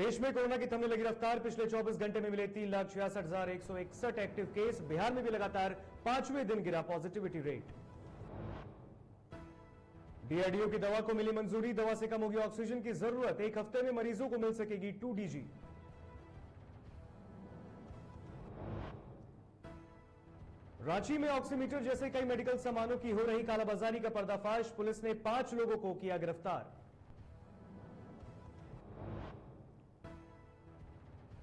देश में कोरोना की थमने लगी रफ्तार। पिछले 24 घंटे में मिले 3,66,161 एक्टिव केस। बिहार में भी लगातार 5वें दिन गिरा पॉजिटिविटी रेट। डीआरडीओ की दवा को मिली मंजूरी। दवा से कम होगी ऑक्सीजन की जरूरत। एक हफ्ते में मरीजों को मिल सकेगी 2DG। रांची में ऑक्सीमीटर जैसे कई मेडिकल सामानों की हो रही कालाबाजारी का पर्दाफाश। पुलिस ने 5 लोगों को किया गिरफ्तार।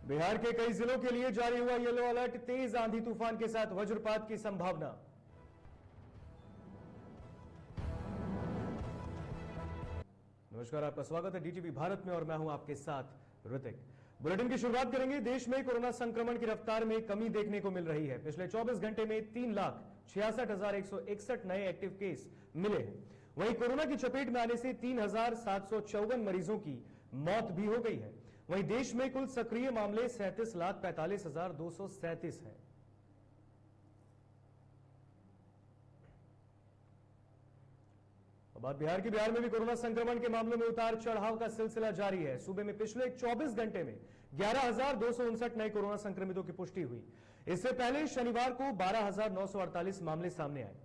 बिहार के कई जिलों के लिए जारी हुआ येलो अलर्ट। तेज आंधी तूफान के साथ वज्रपात की संभावना। नमस्कार, आपका स्वागत है डीटीवी भारत में और मैं हूं आपके साथ ऋतिक। बुलेटिन की शुरुआत करेंगे। देश में कोरोना संक्रमण की रफ्तार में कमी देखने को मिल रही है। पिछले 24 घंटे में 3,66,161 नए एक्टिव केस मिले हैं। वहीं कोरोना की चपेट में आने से 3,754 मरीजों की मौत भी हो गई है। वहीं देश में कुल सक्रिय मामले 37,45,237 हैं। बात बिहार की। बिहार में भी कोरोना संक्रमण के मामलों में उतार चढ़ाव का सिलसिला जारी है। सूबे में पिछले 24 घंटे में 11,259 नए कोरोना संक्रमितों की पुष्टि हुई। इससे पहले शनिवार को 12,948 मामले सामने आए।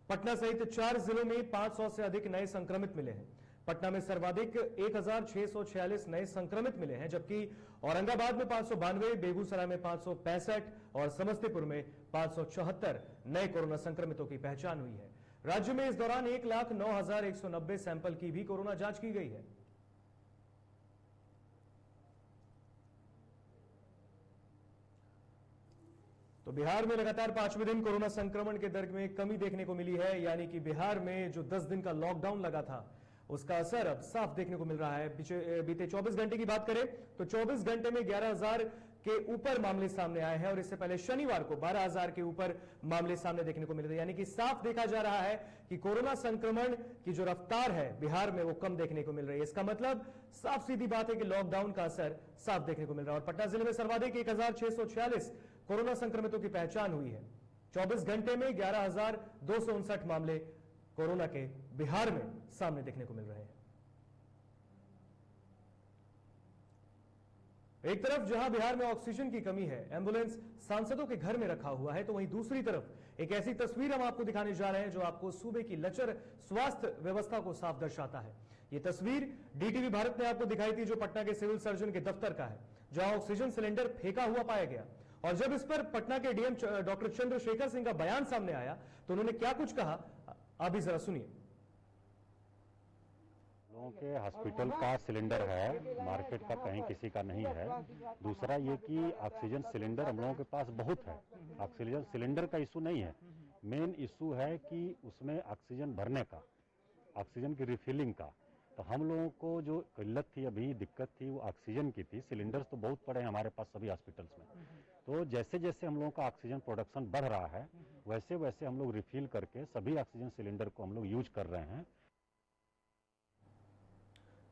पटना सहित 4 जिलों में 500 से अधिक नए संक्रमित मिले हैं। पटना में सर्वाधिक 1,646 नए संक्रमित मिले हैं, जबकि औरंगाबाद में 592, बेगूसराय में 565 और समस्तीपुर में 574 नए कोरोना संक्रमितों की पहचान हुई है। राज्य में इस दौरान 1,09,190 सैंपल की भी कोरोना जांच की गई है। तो बिहार में लगातार 5वें दिन कोरोना संक्रमण के दर में कमी देखने को मिली है। यानी कि बिहार में जो 10 दिन का लॉकडाउन लगा था उसका असर अब साफ देखने को मिल रहा है। बीते 24 घंटे की बात करें तो 24 घंटे में 11,000 के ऊपर मामले सामने आए हैं और इससे पहले शनिवार को 12,000 के ऊपर मामले सामने देखने को मिले थे। यानी कि साफ देखा जा रहा है कि कोरोना संक्रमण की जो रफ्तार है बिहार में वो कम देखने को मिल रही है। इसका मतलब साफ सीधी बात है कि लॉकडाउन का असर साफ देखने को मिल रहा है। और पटना जिले में सर्वाधिक 1,646 कोरोना संक्रमितों की पहचान हुई है। 24 घंटे में 11,259 मामले कोरोना के बिहार में सामने देखने को मिल रहे हैं। एक तरफ जहां बिहार में ऑक्सीजन की कमी है, एम्बुलेंस सांसदों के घर में रखा हुआ है, तो वहीं दूसरी तरफ एक ऐसी तस्वीर हम आपको दिखाने जा रहे हैं जो आपको सूबे की लचर स्वास्थ्य व्यवस्था को साफ दर्शाता है। यह तस्वीर डीटीवी भारत ने आपको दिखाई थी, जो पटना के सिविल सर्जन के दफ्तर का है, जहां ऑक्सीजन सिलेंडर फेंका हुआ पाया गया। और जब इस पर पटना के डीएम डॉक्टर चंद्रशेखर सिंह का बयान सामने आया तो उन्होंने क्या कुछ कहा, आप भी जरा सुनिए। लोगों के हॉस्पिटल का सिलेंडर है, मार्केट का कहीं किसी का नहीं है। दूसरा ये कि ऑक्सीजन सिलेंडर हम लोगों के पास बहुत है। ऑक्सीजन सिलेंडर का इशू नहीं है, मेन इशू है कि उसमें ऑक्सीजन भरने का, ऑक्सीजन की रिफिलिंग का। तो हम लोगों को जो किल्लत थी, अभी दिक्कत थी, वो ऑक्सीजन की थी। सिलेंडर्स तो बहुत पड़े हैं हमारे पास सभी हॉस्पिटल्स में। तो जैसे जैसे हम लोगों का ऑक्सीजन प्रोडक्शन बढ़ रहा है, वैसे वैसे हम लोग रिफिल करके सभी ऑक्सीजन सिलेंडर को हम लोग यूज कर रहे हैं।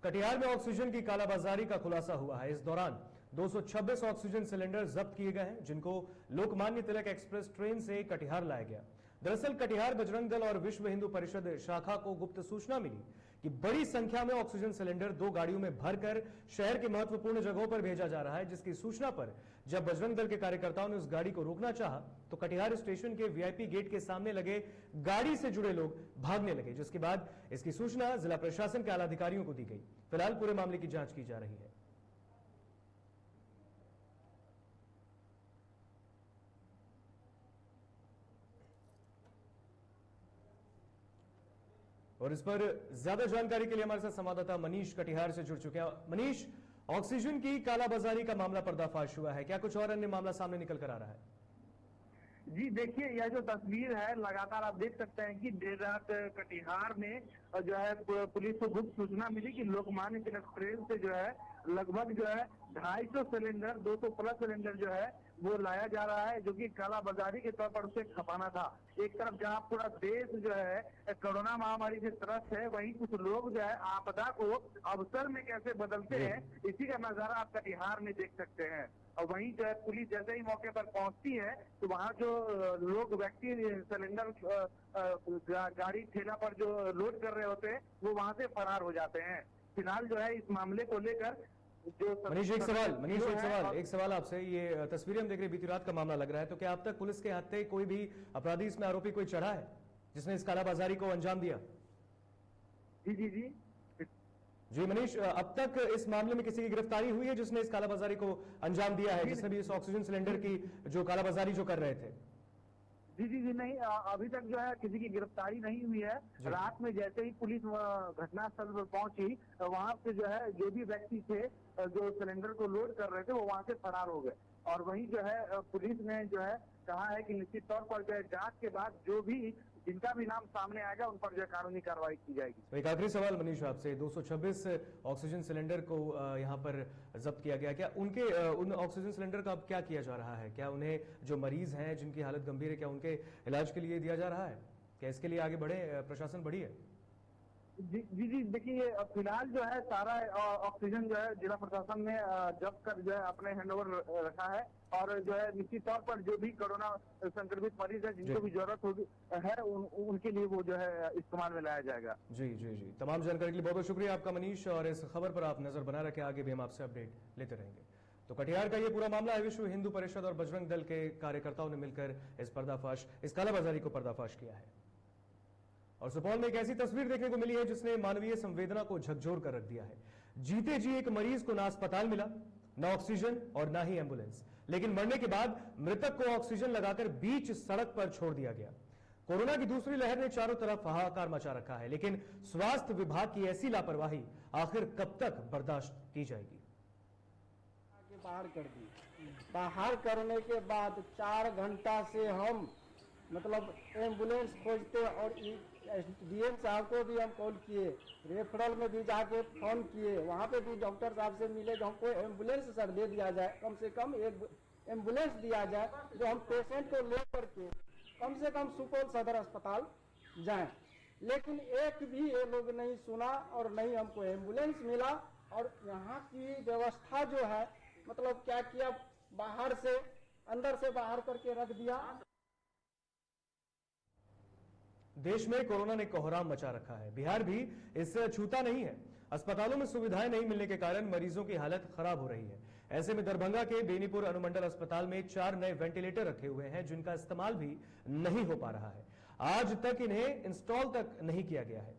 कटिहार में ऑक्सीजन की कालाबाजारी का खुलासा हुआ है। इस दौरान 226 ऑक्सीजन सिलेंडर जब्त किए गए हैं, जिनको लोकमान्य तिलक एक्सप्रेस ट्रेन से कटिहार लाया गया। दरअसल कटिहार बजरंग दल और विश्व हिंदू परिषद शाखा को गुप्त सूचना मिली कि बड़ी संख्या में ऑक्सीजन सिलेंडर 2 गाड़ियों में भरकर शहर के महत्वपूर्ण जगहों पर भेजा जा रहा है, जिसकी सूचना पर जब बजरंग दल के कार्यकर्ताओं ने उस गाड़ी को रोकना चाहा तो कटिहार स्टेशन के वीआईपी गेट के सामने लगे गाड़ी से जुड़े लोग भागने लगे, जिसके बाद इसकी सूचना जिला प्रशासन के आला अधिकारियों को दी गई। फिलहाल पूरे मामले की जांच की जा रही है। और इस पर ज्यादा जानकारी के लिए हमारे साथ संवाददाता मनीष कटिहार से जुड़ चुके हैं। मनीष, ऑक्सीजन की कालाबाजारी का मामला पर्दाफाश हुआ है, क्या कुछ और अन्य मामला सामने निकल कर आ रहा है? जी देखिए, यह जो तस्वीर है लगातार आप देख सकते हैं कि देर रात कटिहार में जो है पुलिस को गुप्त सूचना मिली कि लोकमान्य तिलक ट्रेन से जो है लगभग जो है 250 सिलेंडर, 200 प्लस सिलेंडर जो है वो लाया जा रहा है, जो कि कालाबाजारी के तौर पर उसे खपाना था। एक तरफ जहां पूरा देश जो है कोरोना महामारी से त्रस्त है, वहीं कुछ लोग जो है आपदा को अवसर में कैसे बदलते हैं, इसी का नजारा आप कटिहार में देख सकते हैं। और वहीं जो है पुलिस जैसे ही मौके पर पहुंचती है तो वहां जो लोग व्यक्ति सिलेंडर गाड़ी ठेला पर जो लोड कर रहे होते हैं वो वहां से फरार हो जाते हैं। फिलहाल जो है इस मामले को लेकर जो एक सवाल आपसे। ये तस्वीरें हम देख रहे हैं, बीती रात का मामला लग रहा है, तो क्या अब तक पुलिस के हाथे कोई भी अपराधी, इसमें आरोपी कोई चढ़ा है जिसने इस कालाबाजारी को अंजाम दिया? जी जी जी जी मनीष, अब तक इस मामले में किसी की गिरफ्तारी हुई है जिसने इस कालाबाजारी को अंजाम दिया है, जिसने भी इस ऑक्सीजन सिलेंडर की जो कालाबाजारी जो कर रहे थे? जी जी जी नहीं, अभी तक जो है किसी की गिरफ्तारी नहीं हुई है। रात में जैसे ही पुलिस घटनास्थल पर पहुंची, वहां से जो है जो भी व्यक्ति थे जो सिलेंडर को लोड कर रहे थे वो वहां से फरार हो गए। और वहीं जो है पुलिस ने जो है कहा है कि निश्चित तौर पर जो है जांच के बाद जो भी जिनका भी नाम सामने आएगा उन पर जो कानूनी कार्रवाई की जाएगी। तो एक आखिरी सवाल मनीष आपसे, 226 ऑक्सीजन सिलेंडर को यहाँ पर जब्त किया गया, क्या उनके उन ऑक्सीजन सिलेंडर का अब क्या किया जा रहा है? क्या उन्हें, जो मरीज हैं जिनकी हालत गंभीर है, क्या उनके इलाज के लिए दिया जा रहा है? क्या इसके लिए आगे बढ़े, प्रशासन बढ़ी है? जी जी जी देखिए, फिलहाल जो है सारा ऑक्सीजन जो है जिला प्रशासन ने जब्त कर जो है अपने हैंडओवर रखा है। और जो है निश्चित तौर पर जो भी कोरोना संक्रमित मरीज है जिनको भी जरूरत होगी है उनके लिए वो जो है इस्तेमाल में लाया जाएगा। जी जी जी, तमाम जानकारी के लिए बहुत बहुत शुक्रिया आपका मनीष, और इस खबर पर आप नजर बना रखें, आगे भी हम आपसे अपडेट लेते रहेंगे। तो कटिहार का ये पूरा मामला है, विश्व हिंदू परिषद और बजरंग दल के कार्यकर्ताओं ने मिलकर इस कालाबाजारी को पर्दाफाश किया है। और सुपौल में एक ऐसी तस्वीर देखने को मिली है जिसने मानवीय संवेदना को झकझोर कर रख दिया है। जीते जी एक मरीज को ना अस्पताल मिला, ना ऑक्सीजन और ना ही एम्बुलेंस, लेकिन मरने के बाद मृतक को ऑक्सीजन लगाकर बीच सड़क पर छोड़ दिया गया। कोरोना की दूसरी लहर ने चारों तरफ हाहाकार मचा रखा है, लेकिन स्वास्थ्य विभाग की ऐसी लापरवाही आखिर कब तक बर्दाश्त की जाएगी? बाहर कर दी, बाहर करने के बाद 4 घंटा से हम मतलब एम्बुलेंस खोजते, और डीएम साहब को भी हम कॉल किए, रेफरल में भी जाके फोन किए, वहाँ पे भी डॉक्टर साहब से मिले कि हमको एम्बुलेंस सर दे दिया जाए, कम से कम एक एम्बुलेंस दिया जाए जो हम पेशेंट को लेकर के कम से कम सुपौल सदर अस्पताल जाएं। लेकिन एक भी ये लोग नहीं सुना और नहीं हमको एम्बुलेंस मिला। और यहाँ की व्यवस्था जो है मतलब क्या किया, बाहर से अंदर से बाहर करके रख दिया। देश में कोरोना ने कोहराम मचा रखा है, बिहार भी इससे छूता नहीं है। अस्पतालों में सुविधाएं नहीं मिलने के कारण मरीजों की हालत खराब हो रही है। ऐसे में दरभंगा के बेनीपुर अनुमंडल अस्पताल में 4 नए वेंटिलेटर रखे हुए हैं जिनका इस्तेमाल भी नहीं हो पा रहा है। आज तक इन्हें इंस्टॉल तक नहीं किया गया है।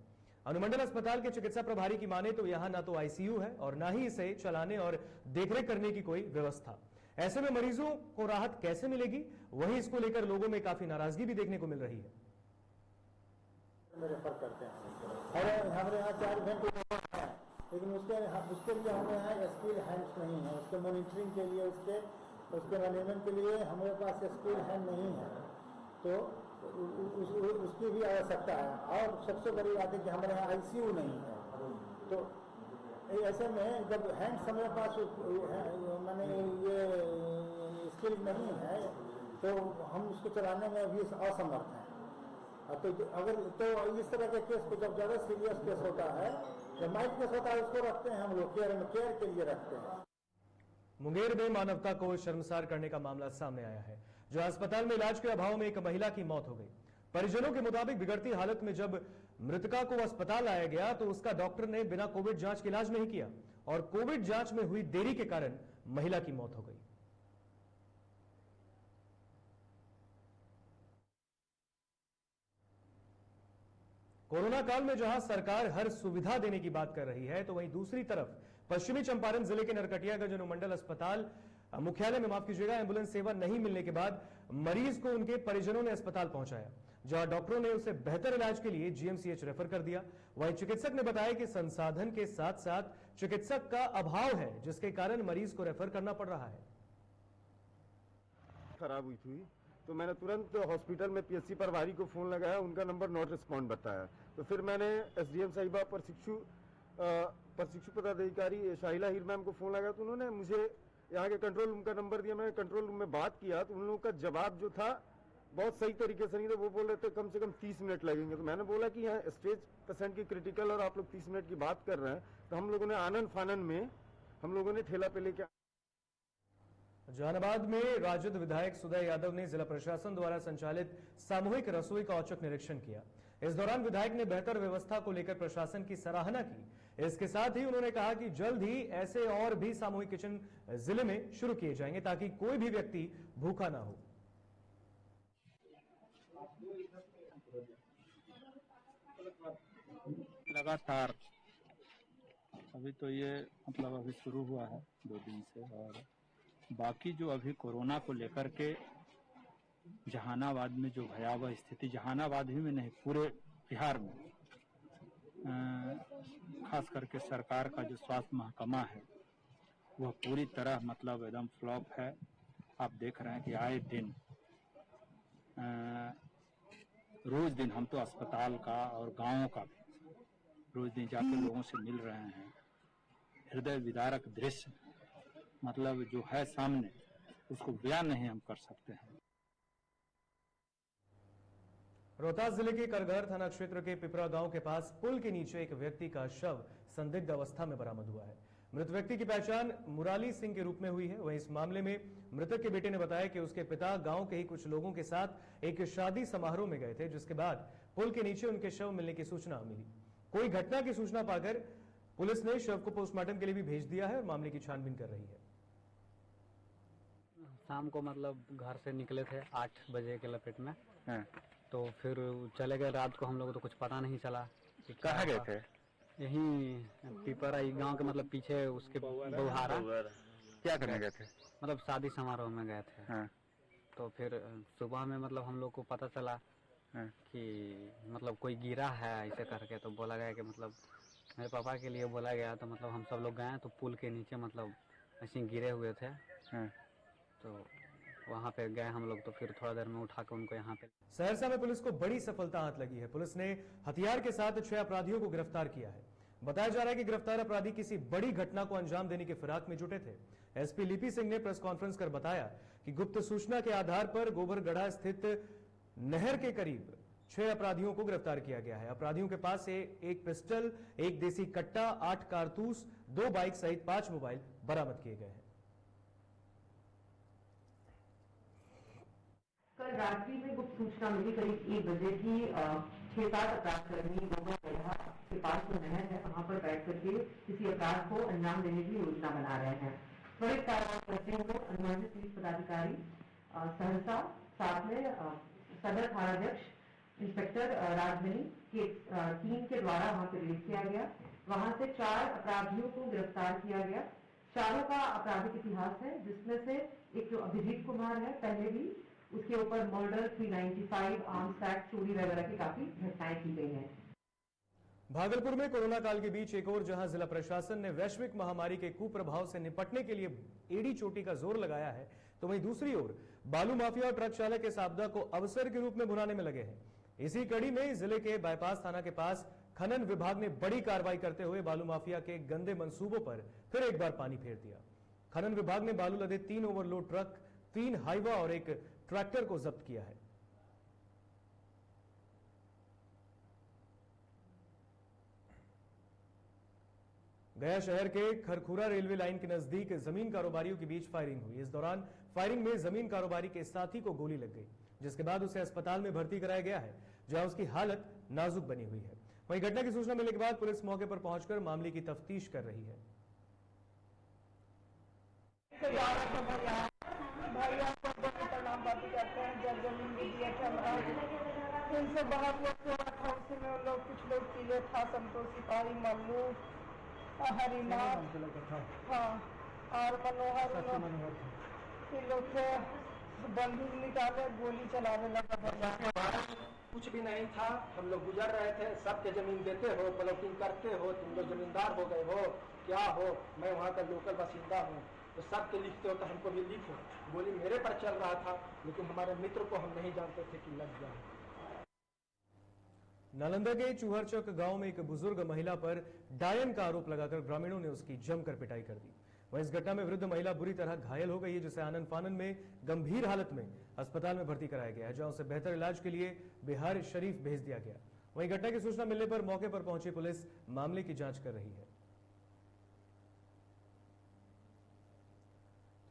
अनुमंडल अस्पताल के चिकित्सा प्रभारी की माने तो यहां ना तो आईसीयू है और ना ही इसे चलाने और देखरेख करने की कोई व्यवस्था। ऐसे में मरीजों को राहत कैसे मिलेगी, वहीं इसको लेकर लोगों में काफी नाराजगी भी देखने को मिल रही है। रेफर करते हैं और हमारे यहाँ 4 वेंटिलेटर हैं, लेकिन उसके लिए हमें यहाँ स्किल हैंड्स नहीं है। उसके मॉनिटरिंग के लिए, उसके मैनेजमेंट के लिए हमारे पास स्किल हैंड नहीं है, तो उसकी भी आवश्यकता है। और सबसे बड़ी बात है कि हमारे यहाँ आईसीयू नहीं है। तो ऐसे में जब हैंड्स हमारे पास माने ये स्किल नहीं है तो हम उसको चलाने में भी असमर्थ हैं। तो अगर तो इस तरह के केस को जब ज्यादा सीरियस केस होता है, जब माइल्ड केस होता है, उसको रखते हैं हम लोग केयर के लिए रखते हैं। मुंगेर में मानवता को शर्मसार करने का मामला सामने आया है, जो अस्पताल में इलाज के अभाव में एक महिला की मौत हो गई। परिजनों के मुताबिक बिगड़ती हालत में जब मृतका को अस्पताल लाया गया तो उसका डॉक्टर ने बिना कोविड जांच के इलाज नहीं किया और कोविड जांच में हुई देरी के कारण महिला की मौत हो गई। कोरोना काल में जहां सरकार हर सुविधा देने की बात कर रही है, तो वहीं दूसरी तरफ पश्चिमी चंपारण जिले के नरकटियागंज अनुमंडल अस्पताल मुख्यालय में, माफ कीजिएगा, एम्बुलेंस सेवा नहीं मिलने के बाद मरीज को उनके परिजनों ने अस्पताल पहुंचाया, जहां डॉक्टरों ने उसे बेहतर इलाज के लिए जीएमसीएच रेफर कर दिया। वहीं चिकित्सक ने बताया कि संसाधन के साथ साथ चिकित्सक का अभाव है, जिसके कारण मरीज को रेफर करना पड़ रहा है। खराब हुई थी तो मैंने तुरंत हॉस्पिटल में पीएचसी प्रभारी को फोन लगाया, उनका नंबर नॉट रिस्पॉन्ड बताया। तो फिर मैंने एसडीएम साहिबा प्रशिक्षु पदाधिकारी शाहिला हीर मैम को फोन लगाया, तो उन्होंने मुझे यहाँ के कंट्रोल रूम का नंबर दिया। मैंने कंट्रोल रूम में बात किया तो उन लोगों का जवाब जो था बहुत सही तरीके से नहीं था। वो बोल रहे थे कम से कम 30 मिनट लगेंगे। तो मैंने बोला कि यहाँ स्टेज पेशेंट की क्रिटिकल और आप लोग 30 मिनट की बात कर रहे हैं, तो हम लोगों ने आनन फानन में हम लोगों ने ठेला पे लेके जहानाबाद में राजद विधायक सुदय यादव ने जिला प्रशासन द्वारा संचालित सामूहिक रसोई का औचक निरीक्षण किया। इस दौरान विधायक ने बेहतर व्यवस्था को लेकर प्रशासन की सराहना की। इसके साथ ही उन्होंने कहा कि जल्द ही ऐसे और भी सामूहिक किचन जिले में शुरू किए जाएंगे ताकि कोई भी व्यक्ति भूखा ना हो। लगातार अभी तो ये मतलब अभी शुरू हुआ है 2 दिन से, और बाकी जो अभी कोरोना को लेकर के जहानाबाद में जो भयावह स्थिति, जहानाबाद ही में नहीं पूरे बिहार में, खास करके सरकार का जो स्वास्थ्य महकमा है वह पूरी तरह मतलब एकदम फ्लॉप है। आप देख रहे हैं कि आए दिन रोज दिन हम तो अस्पताल का और गांवों का भी रोज दिन जाकर लोगों से मिल रहे हैं। हृदय विदारक दृश्य मतलब जो है सामने, उसको बयान नहीं हम कर सकते हैं। रोहतास जिले के करगहर थाना क्षेत्र के पिपरा गांव के पास पुल के नीचे एक व्यक्ति का शव संदिग्ध अवस्था में बरामद हुआ है। मृत व्यक्ति की पहचान मुराली सिंह के रूप में हुई है। वहीं इस मामले में मृतक के बेटे ने बताया कि उसके पिता गांव के ही कुछ लोगों के साथ एक शादी समारोह में गए थे, जिसके बाद पुल के नीचे उनके शव मिलने की सूचना मिली। कोई घटना की सूचना पाकर पुलिस ने शव को पोस्टमार्टम के लिए भी भेज दिया है और मामले की छानबीन कर रही है। शाम को मतलब घर से निकले थे 8 बजे के लपेट में, तो फिर चले गए। रात को हम लोग को तो कुछ पता नहीं चला। कहाँ गए थे? यहीं पिपरा गांव के मतलब पीछे उसके बहुहारा। क्या करने गए थे? मतलब शादी समारोह में गए थे। तो फिर सुबह में मतलब हम लोग को पता चला कि मतलब कोई गिरा है ऐसे करके, तो बोला गया कि मतलब मेरे पापा के लिए बोला गया। तो मतलब हम सब लोग गए तो पुल के नीचे मतलब ऐसे गिरे हुए थे। तो वहाँ पे गए हम लोग, तो फिर थोड़ा देर में उठा के उनको यहाँ पे। सहरसा में पुलिस को बड़ी सफलता हाथ लगी है। पुलिस ने हथियार के साथ 6 अपराधियों को गिरफ्तार किया है। बताया जा रहा है कि गिरफ्तार अपराधी किसी बड़ी घटना को अंजाम देने की फिराक में जुटे थे। एसपी लिपि सिंह ने प्रेस कॉन्फ्रेंस कर बताया कि गुप्त सूचना के आधार पर गोबरगढ़ा स्थित नहर के करीब 6 अपराधियों को गिरफ्तार किया गया है। अपराधियों के पास से एक पिस्टल, एक देसी कट्टा, 8 कारतूस, 2 बाइक सहित 5 मोबाइल बरामद किए गए हैं। कल रात्रि में गुप्त सूचना मिली करीब 1 बजे की 6-7 अपराधकर्मी गोबरगढ़ा के पास जो नहर है वहां पर बैठ करके किसी अपराध को अंजाम देने की योजना बना रहे हैं। त्वरित कार्रवाई करते हुए अनुमंडल पुलिस पदाधिकारी सहरसा, साथ में सदर थानाध्यक्ष इंस्पेक्टर राजमणि की टीम के द्वारा वहां पर रेड किया गया। वहां से 4 अपराधियों को गिरफ्तार किया गया। चारों का आपराधिक इतिहास है, जिसमें से एक जो अभिजीत कुमार है, पहले भी उसके ऊपर मर्डर, 395, आर्म्स एक्ट, चोरी वगैरह की काफी घटनाएं की गई हैं। भागलपुर में कोरोना काल के बीच एक और जहां जिला प्रशासन ने वैश्विक महामारी के कुप्रभाव से निपटने के लिए एड़ी चोटी का जोर लगाया है, तो वहीं दूसरी ओर बालू माफिया और ट्रक चालक इस आपदा को अवसर के रूप में भुनाने में लगे हैं। इसी कड़ी में जिले के बाईपास थाना के पास खनन विभाग ने बड़ी कार्रवाई करते हुए बालू माफिया के गंदे मंसूबों पर फिर एक बार पानी फेर दिया। खनन विभाग ने बालू लदे 3 ओवरलोड ट्रक, 3 हाइवा और एक ट्रैक्टर को जब्त किया है। गया शहर के खरखुरा रेलवे लाइन के नजदीक जमीन कारोबारियों के बीच फायरिंग हुई। इस दौरान फायरिंग में जमीन कारोबारी के साथी को गोली लग गई, जिसके बाद उसे अस्पताल में भर्ती कराया गया है, जहां उसकी हालत नाजुक बनी हुई है। वहीं घटना की सूचना मिलने के बाद पुलिस मौके पर पहुंचकर मामले की तफ्तीश कर रही है। इनसे बहुत लोग कुछ लोग चीजें था, संतोषी पाई, मल्लू, हरिनाथ, हाँ, और मनोहर, इन लोग थे। बंदूक निकाले, गोली चलाने लगा। कुछ भी नहीं था, हम लोग गुजर रहे थे। सबके जमीन देते हो, प्लॉटिंग करते हो, तुम लोग जमींदार हो गए हो, क्या हो? मैं वहाँ का लोकल बासिंदा हूँ, तो सबके लिखते हो तो हमको भी लिखो। गोली मेरे पर चल रहा था, लेकिन हमारे मित्र को हम नहीं जानते थे कि लग गया। नालंदा के चूहरचक गांव में एक बुजुर्ग महिला पर डायन का आरोप लगाकर ग्रामीणों ने उसकी जमकर पिटाई कर दी। वहीं इस घटना में वृद्ध महिला बुरी तरह घायल हो गई है, जिसे आनन फानन में गंभीर हालत में अस्पताल में भर्ती कराया गया है, जहां उसे बेहतर इलाज के लिए बिहार शरीफ भेज दिया गया। वहीं घटना की सूचना मिलने पर मौके पर पहुंची पुलिस मामले की जांच कर रही है।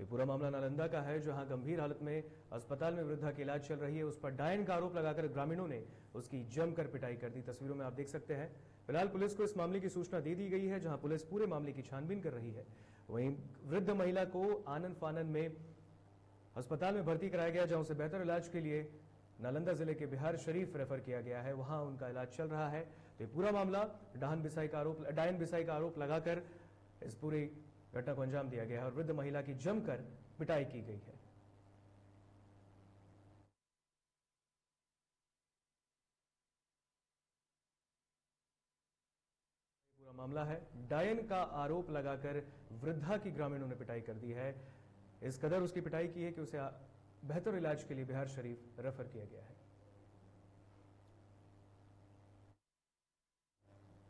ये पूरा मामला नालंदा का है, जहां गंभीर हालत में अस्पताल में वृद्धा की इलाज चल रही है। उस पर डायन का आरोप लगाकर ग्रामीणों ने उसकी जमकर पिटाई कर दी। तस्वीरों में आप देख सकते हैं। फिलहाल पुलिस को इस मामले की सूचना दे दी गई है, जहां पुलिस पूरे मामले की छानबीन कर रही है। वहीं वृद्ध महिला को आनंद फानन में अस्पताल में भर्ती कराया गया, जहां उसे बेहतर इलाज के लिए नालंदा जिले के बिहार शरीफ रेफर किया गया है। वहां उनका इलाज चल रहा है। तो पूरा मामला डायन बिसाई का आरोप लगाकर इस पूरी घटना को अंजाम दिया गया है और वृद्ध महिला की जमकर पिटाई की गई है। पूरा मामला है, डायन का आरोप लगाकर वृद्धा की ग्रामीणों ने पिटाई कर दी है। इस कदर उसकी पिटाई की है कि उसे बेहतर इलाज के लिए बिहार शरीफ रेफर किया गया है।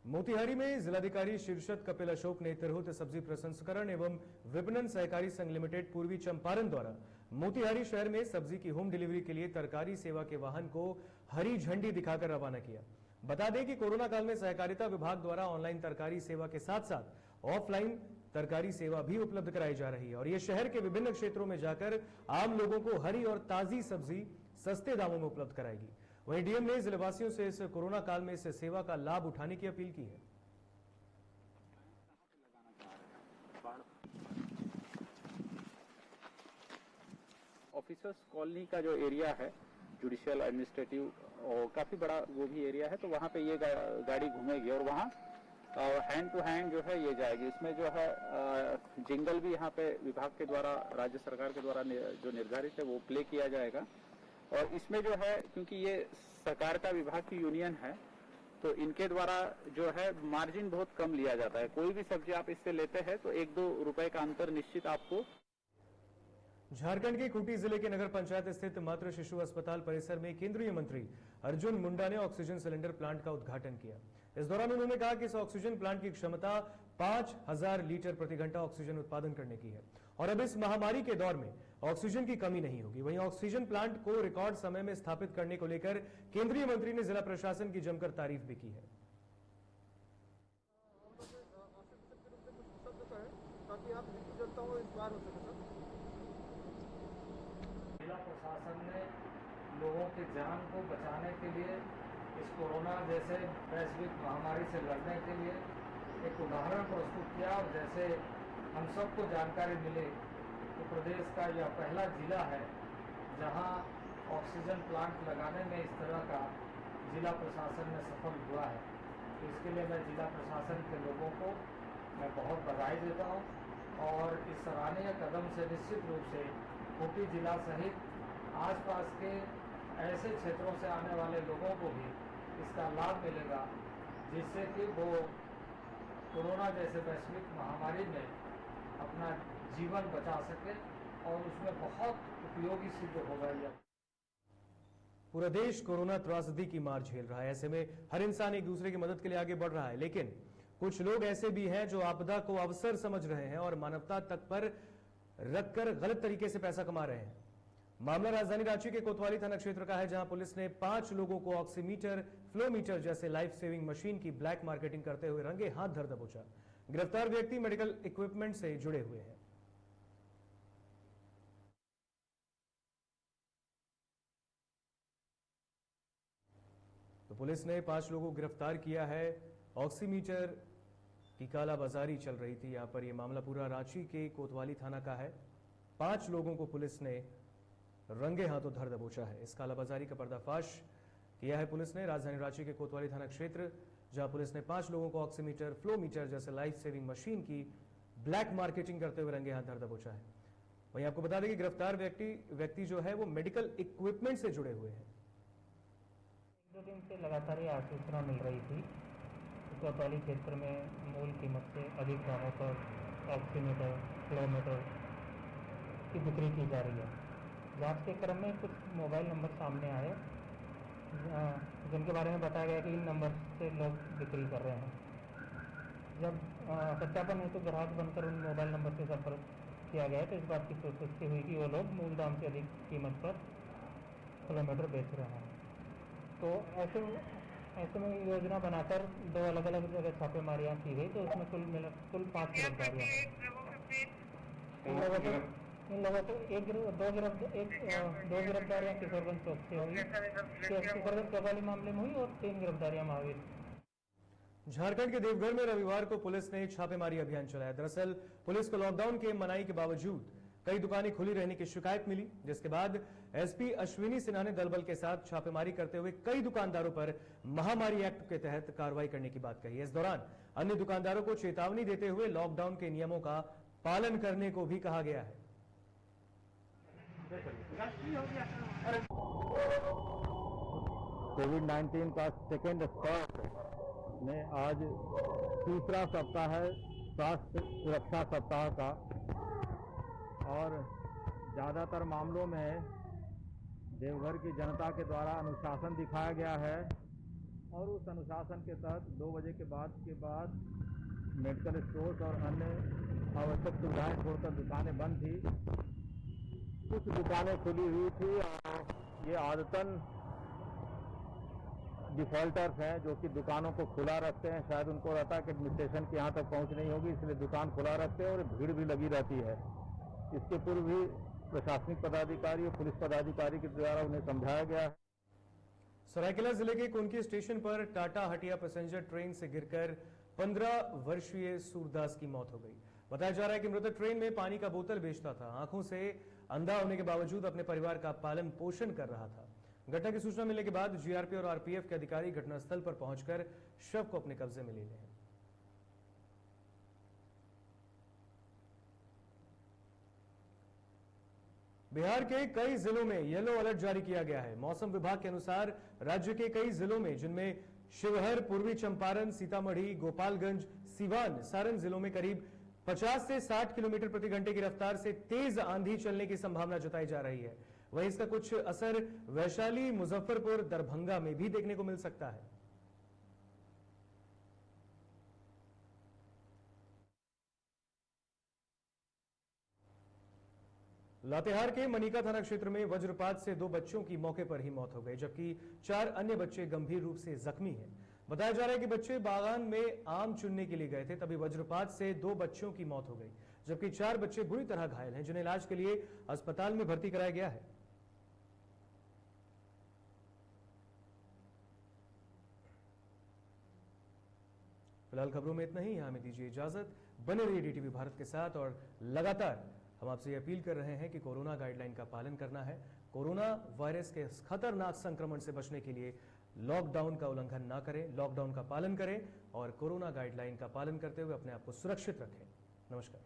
मोतिहारी में जिलाधिकारी शीर्षत कपिल अशोक ने तिरहुत सब्जी प्रसंस्करण एवं विपणन सहकारी संघ लिमिटेड पूर्वी चंपारण द्वारा मोतिहारी शहर में सब्जी की होम डिलीवरी के लिए तरकारी सेवा के वाहन को हरी झंडी दिखाकर रवाना किया। बता दें कि कोरोना काल में सहकारिता विभाग द्वारा ऑनलाइन तरकारी सेवा के साथ साथ ऑफलाइन तरकारी सेवा भी उपलब्ध कराई जा रही है और ये शहर के विभिन्न क्षेत्रों में जाकर आम लोगों को हरी और ताजी सब्जी सस्ते दामों में उपलब्ध कराएगी। वहीं डीएम ने जिलेवासियों से इस कोरोना काल में इस सेवा का लाभ उठाने की अपील की है। ऑफिसर्स कॉलोनी का जो एरिया है, जुडिशियल एडमिनिस्ट्रेटिव और काफी बड़ा वो भी एरिया है, तो वहाँ पे ये गाड़ी घूमेगी और वहाँ हैंड टू हैंड जो है ये जाएगी। इसमें जो है जिंगल भी यहाँ पे विभाग के द्वारा, राज्य सरकार के द्वारा जो निर्धारित है वो प्ले किया जाएगा। और इसमें जो है, क्योंकि ये सरकार का विभाग की यूनियन है, तो इनके द्वारा जो है मार्जिन बहुत कम लिया जाता है। कोई भी सब्जी आप इससे लेते हैं तो 1-2 रुपए का अंतर निश्चित आपको। झारखंड के खूंटी जिले के नगर पंचायत स्थित मातृ शिशु अस्पताल परिसर में केंद्रीय मंत्री अर्जुन मुंडा ने ऑक्सीजन सिलेंडर प्लांट का उद्घाटन किया। इस दौरान उन्होंने कहा कि इस ऑक्सीजन प्लांट की क्षमता 5000 लीटर प्रति घंटा ऑक्सीजन उत्पादन करने की है और अब इस महामारी के दौर में ऑक्सीजन की कमी नहीं होगी। वहीं ऑक्सीजन प्लांट को रिकॉर्ड समय में स्थापित करने को लेकर केंद्रीय मंत्री ने जिला प्रशासन की जमकर तारीफ भी की है। जिला प्रशासन ने लोगों की जान को बचाने के लिए इस कोरोना जैसे वैश्विक महामारी से लड़ने के लिए एक उदाहरण प्रस्तुत किया और जैसे हम सबको जानकारी मिले तो प्रदेश का यह पहला जिला है जहां ऑक्सीजन प्लांट लगाने में इस तरह का जिला प्रशासन में सफल हुआ है। तो इसके लिए मैं जिला प्रशासन के लोगों को मैं बहुत बधाई देता हूं और इस सराहनीय कदम से निश्चित रूप से खूंटी जिला सहित आसपास के ऐसे क्षेत्रों से आने वाले लोगों को भी इसका लाभ मिलेगा, जिससे कि वो कोरोना जैसे वैश्विक महामारी में अपना जीवन बचा सके और उसमें बहुत उपयोगी सिद्ध होगा। यह पूरा देश कोरोना त्रासदी की मार झेल रहा है। ऐसे में हर इंसान एक दूसरे की मदद के लिए आगे बढ़ रहा है, लेकिन कुछ लोग ऐसे भी हैं जो आपदा को अवसर समझ रहे हैं और मानवता तक पर रखकर गलत तरीके से पैसा कमा रहे हैं। मामला राजधानी रांची के कोतवाली थाना क्षेत्र का है, जहां पुलिस ने 5 लोगों को ऑक्सीमीटर, फ्लोमीटर जैसे लाइफ सेविंग मशीन की ब्लैक मार्केटिंग करते हुए रंगे हाथ धर दबोचा। गिरफ्तार व्यक्ति मेडिकल इक्विपमेंट से जुड़े हुए हैं। तो पुलिस ने 5 लोगों को गिरफ्तार किया है। ऑक्सीमीटर की कालाबाजारी चल रही थी। यहां पर यह मामला पूरा रांची के कोतवाली थाना का है। 5 लोगों को पुलिस ने रंगे हाथों धर दबोचा है। इस कालाबाजारी का पर्दाफाश किया है पुलिस ने राजधानी रांची के कोतवाली थाना क्षेत्र, जहां पुलिस ने 5 लोगों को ऑक्सीमीटर, फ्लोमीटर जैसे लाइफ सेविंग मशीन की ब्लैक मार्केटिंग करते हुए रंगे हाथ धर दबोचा है। वहीं आपको बता दें कि गिरफ्तार व्यक्ति जो है वो मेडिकल इक्विपमेंट से जुड़े हुए हैं। 2 दिन से लगातार ये सूचना मिल रही थी कि कोतवाली क्षेत्र में मूल कीमत से अधिक दामों पर ऑक्सीमीटर, फ्लोमीटर की बिक्री की जा रही है। जांच के क्रम में कुछ मोबाइल नंबर सामने आए जिनके बारे में बताया गया कि इन नंबर से लोग बिक्री कर रहे हैं। जब सत्यापन हेतु ग्राहक बनकर उन मोबाइल नंबर से संपर्क किया गया तो इस बात की पुष्टि हुई कि वो लोग मूल दाम से अधिक कीमत पर फ्लोमीटर बेच रहे हैं। तो ऐसे में योजना बनाकर 2 अलग अलग जगह छापेमारियाँ की गई, तो उसमें कुल 5 गिरफ्तारियाँ। इन लोगों को दो गिरफ्तारियां किशोरगंज चौक से हुई, किशोरगंज चौपाली मामले में हुई और 3 गिरफ्तारियां महावीर। झारखंड के देवघर में रविवार को पुलिस ने छापेमारी अभियान चलाया। दरअसल पुलिस को लॉकडाउन के मनाही के बावजूद कई दुकानें खुली रहने की शिकायत मिली, जिसके बाद एसपी अश्विनी सिन्हा ने दलबल के साथ छापेमारी करते हुए कई दुकानदारों पर महामारी एक्ट के तहत कार्रवाई करने की बात कही। इस दौरान अन्य दुकानदारों को चेतावनी देते हुए लॉकडाउन के नियमों का पालन करने को भी कहा गया है। कोविड-19 का सेकेंड स्पर्ट में आज तीसरा सप्ताह है स्वास्थ्य सुरक्षा सप्ताह का, और ज़्यादातर मामलों में देवघर की जनता के द्वारा अनुशासन दिखाया गया है, और उस अनुशासन के तहत 2 बजे के बाद मेडिकल स्टोर्स और अन्य आवश्यक सुविधाएं छोड़कर दुकानें बंद थी। कुछ दुकानें खुली हुई थी और ये आदतन डिफॉल्टर्स हैं जो कि दुकानों को खुला रखते हैं। शायद उनको रहता है कि एडमिनिस्ट्रेशन के यहाँ तक पहुँच नहीं होगी, इसलिए दुकान खुला रखते हैं और भीड़ भी लगी रहती है। इसके पूर्व भी प्रशासनिक पदाधिकारी और पुलिस पदाधिकारी के द्वारा उन्हें समझाया गया है। सरायकेला जिले के कुनकी स्टेशन पर टाटा हटिया पैसेंजर ट्रेन से गिरकर 15 वर्षीय सूरदास की मौत हो गई। बताया जा रहा है कि मृतक ट्रेन में पानी का बोतल बेचता था। आंखों से अंधा होने के बावजूद अपने परिवार का पालन पोषण कर रहा था। घटना की सूचना मिलने के बाद जीआरपी और आरपीएफ के अधिकारी घटनास्थल पर पहुंचकर शव को अपने कब्जे में ले लिए हैं। बिहार के कई जिलों में येलो अलर्ट जारी किया गया है। मौसम विभाग के अनुसार राज्य के कई जिलों में, जिनमें शिवहर, पूर्वी चंपारण, सीतामढ़ी, गोपालगंज, सीवान, सारण जिलों में करीब 50 से 60 किलोमीटर प्रति घंटे की रफ्तार से तेज आंधी चलने की संभावना जताई जा रही है। वहीं इसका कुछ असर वैशाली, मुजफ्फरपुर, दरभंगा में भी देखने को मिल सकता है। लातेहार के मनिका थाना क्षेत्र में वज्रपात से 2 बच्चों की मौके पर ही मौत हो गई, जबकि 4 अन्य बच्चे गंभीर रूप से जख्मी हैं। बताया जा रहा है कि बच्चे बागान में आम चुनने के लिए गए थे, तभी वज्रपात से 2 बच्चों की मौत हो गई, जबकि 4 बच्चे बुरी तरह घायल हैं, जिन्हें इलाज के लिए अस्पताल में भर्ती कराया गया है। फिलहाल खबरों में इतना ही। यहां हमें दीजिए इजाजत। बने रहिए डीटीवी भारत के साथ, और लगातार हम आपसे ये अपील कर रहे हैं कि कोरोना गाइडलाइन का पालन करना है। कोरोना वायरस के इस खतरनाक संक्रमण से बचने के लिए लॉकडाउन का उल्लंघन ना करें, लॉकडाउन का पालन करें और कोरोना गाइडलाइन का पालन करते हुए अपने आप को सुरक्षित रखें। नमस्कार।